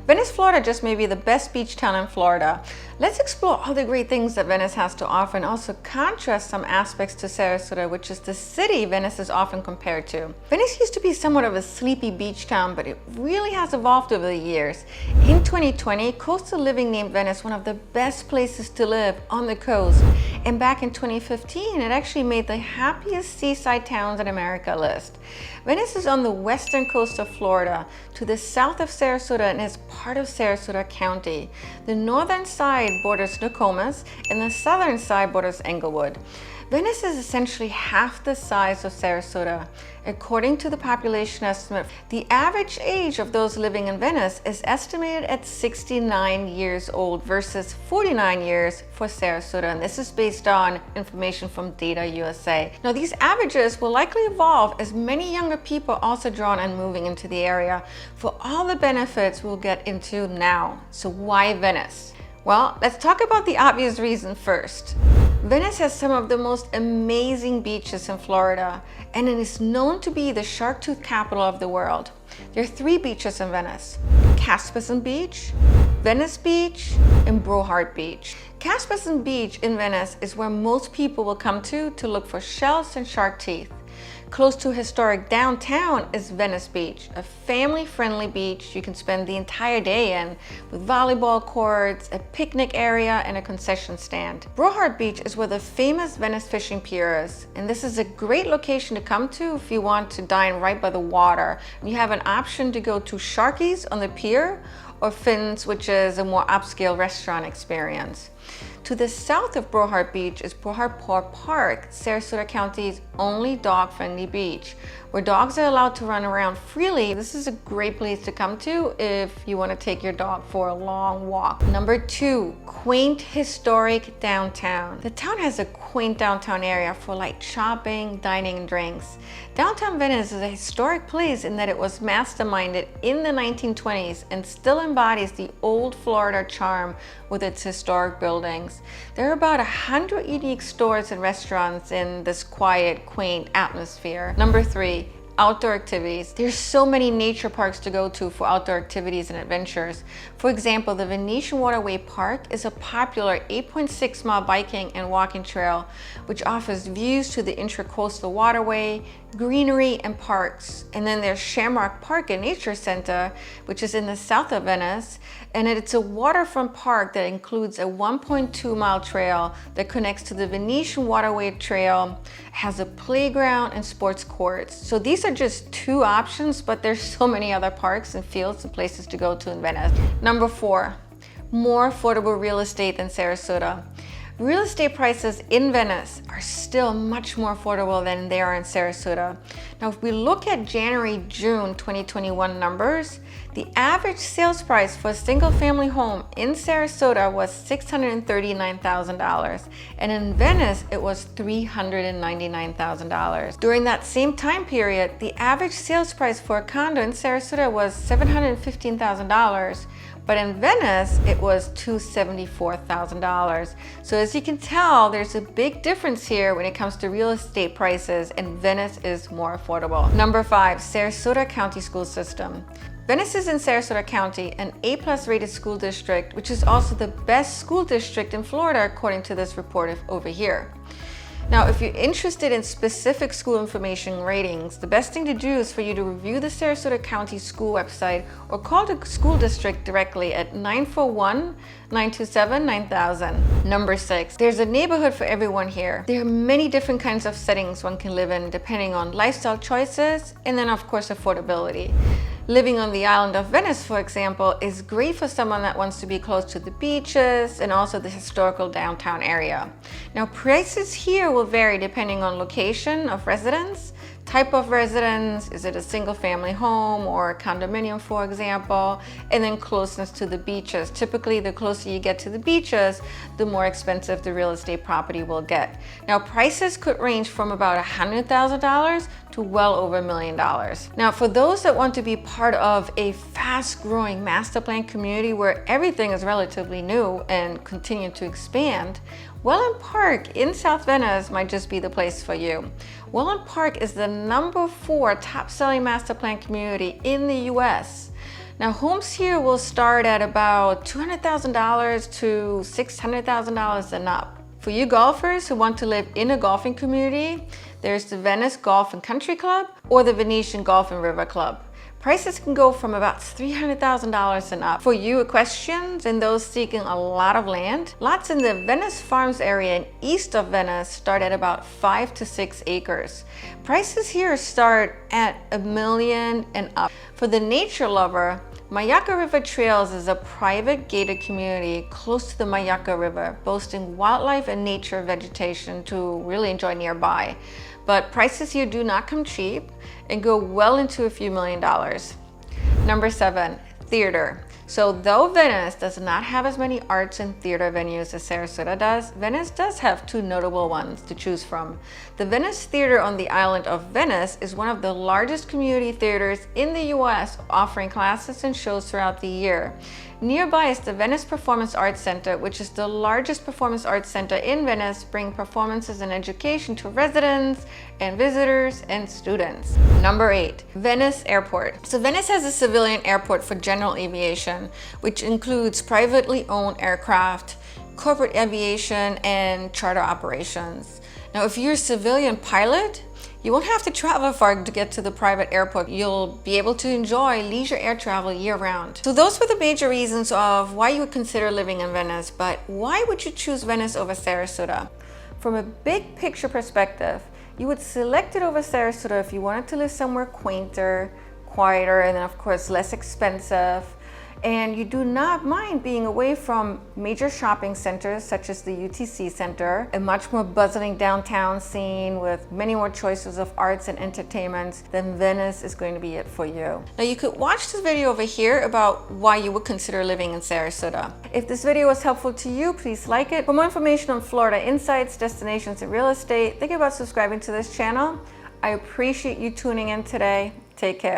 Venice, Florida just may be the best beach town in Florida. Let's explore all the great things that Venice has to offer and also contrast some aspects to Sarasota, which is the city Venice is often compared to. Venice used to be somewhat of a sleepy beach town, but it really has evolved over the years. In 2020, coastal living named Venice one of the best places to live on the coast. And back in 2015, it actually made the happiest seaside towns in America list. Venice is on the western coast of Florida, to the south of Sarasota, and is part of Sarasota County. The northern side borders Nokomis, and the southern side borders Englewood. Venice is essentially half the size of Sarasota. According to the population estimate, the average age of those living in Venice is estimated at 69 years old versus 49 years for Sarasota, and this is based on information from Data USA. Now, these averages will likely evolve as many younger people are also drawn and moving into the area for all the benefits we'll get into now. So why Venice? Well, let's talk about the obvious reason first. Venice has some of the most amazing beaches in Florida, and it is known to be the shark tooth capital of the world. There are 3 beaches in Venice: Caspersen Beach, Venice Beach, and Brohart Beach. Caspersen Beach in Venice is where most people will come to look for shells and shark teeth. Close to historic downtown is Venice Beach, a family-friendly beach you can spend the entire day in, with volleyball courts, a picnic area, and a concession stand. Brohart Beach is where the famous Venice fishing pier is, and this is a great location to come to if you want to dine right by the water. You have an option to go to Sharky's on the pier, or Finn's, which is a more upscale restaurant experience. To the south of Brohart Beach is Brohart Park, Sarasota County's only dog-friendly beach, where dogs are allowed to run around freely. This is a great place to come to if you want to take your dog for a long walk. Number 2, quaint historic downtown. The town has a quaint downtown area for light shopping, dining, and drinks. Downtown Venice is a historic place in that it was masterminded in the 1920s and still embodies the old Florida charm with its historic buildings. There are about 100 unique stores and restaurants in this quiet, quaint atmosphere. Number 3, outdoor activities. There's so many nature parks to go to for outdoor activities and adventures. For example, the Venetian Waterway Park is a popular 8.6-mile biking and walking trail, which offers views to the intracoastal waterway, greenery, and parks. And then there's Shamrock Park and Nature Center, which is in the south of Venice, and it's a waterfront park that includes a 1.2-mile trail that connects to the Venetian Waterway Trail, has a playground and sports courts. So these are just 2 options, but there's so many other parks and fields and places to go to in Venice. Number 4, more affordable real estate than Sarasota. Real estate prices in Venice are still much more affordable than they are in Sarasota. Now, if we look at January-June 2021 numbers, the average sales price for a single-family home in Sarasota was $639,000, and in Venice, it was $399,000. During that same time period, the average sales price for a condo in Sarasota was $715,000, but in Venice, it was $274,000. So as you can tell, there's a big difference here when it comes to real estate prices, and Venice is more affordable. Number 5, Sarasota County School System. Venice is in Sarasota County, an A+ rated school district, which is also the best school district in Florida, according to this report over here. Now, if you're interested in specific school information ratings, the best thing to do is for you to review the Sarasota County School website or call the school district directly at 941-927-9000. Number 6, there's a neighborhood for everyone here. There are many different kinds of settings one can live in depending on lifestyle choices and then, of course, affordability. Living on the island of Venice, for example, is great for someone that wants to be close to the beaches and also the historical downtown area. Now, prices here will vary depending on location of residence, type of residence, is it a single family home or a condominium, for example, and then closeness to the beaches. Typically, the closer you get to the beaches, the more expensive the real estate property will get. Now, prices could range from about $100,000 to well over $1 million. Now, for those that want to be part of a fast-growing master plan community where everything is relatively new and continue to expand, Welland Park in South Venice might just be the place for you. Welland Park is the #4 top-selling master plan community in the US. Now, homes here will start at about $200,000 to $600,000 and up. For you golfers who want to live in a golfing community, there's the Venice Golf and Country Club or the Venetian Golf and River Club. Prices can go from about $300,000 and up. For you equestrians and those seeking a lot of land, lots in the Venice Farms area and east of Venice start at about 5 to 6 acres. Prices here start at $1 million and up. For the nature lover, Mayaka River Trails is a private gated community close to the Mayaka River, boasting wildlife and nature vegetation to really enjoy nearby. But prices here do not come cheap and go well into a few $1,000,000. Number 7, theater. So though Venice does not have as many arts and theater venues as Sarasota does, Venice does have 2 notable ones to choose from. The Venice Theater on the island of Venice is one of the largest community theaters in the US, offering classes and shows throughout the year. Nearby is the Venice Performance Arts Center, which is the largest performance arts center in Venice, bringing performances and education to residents and visitors and students. Number 8, Venice Airport. So Venice has a civilian airport for general aviation, which includes privately owned aircraft, corporate aviation, and charter operations. Now, if you're a civilian pilot, you won't have to travel far to get to the private airport. You'll be able to enjoy leisure air travel year-round. So those were the major reasons of why you would consider living in Venice, but why would you choose Venice over Sarasota? From a big picture perspective, you would select it over Sarasota if you wanted to live somewhere quainter, quieter, and then of course less expensive. And you do not mind being away from major shopping centers such as the UTC Center, a much more bustling downtown scene with many more choices of arts and entertainment, then Venice is going to be it for you. Now you could watch this video over here about why you would consider living in Sarasota. If this video was helpful to you, please like it. For more information on Florida insights, destinations, and real estate, think about subscribing to this channel. I appreciate you tuning in today. Take care.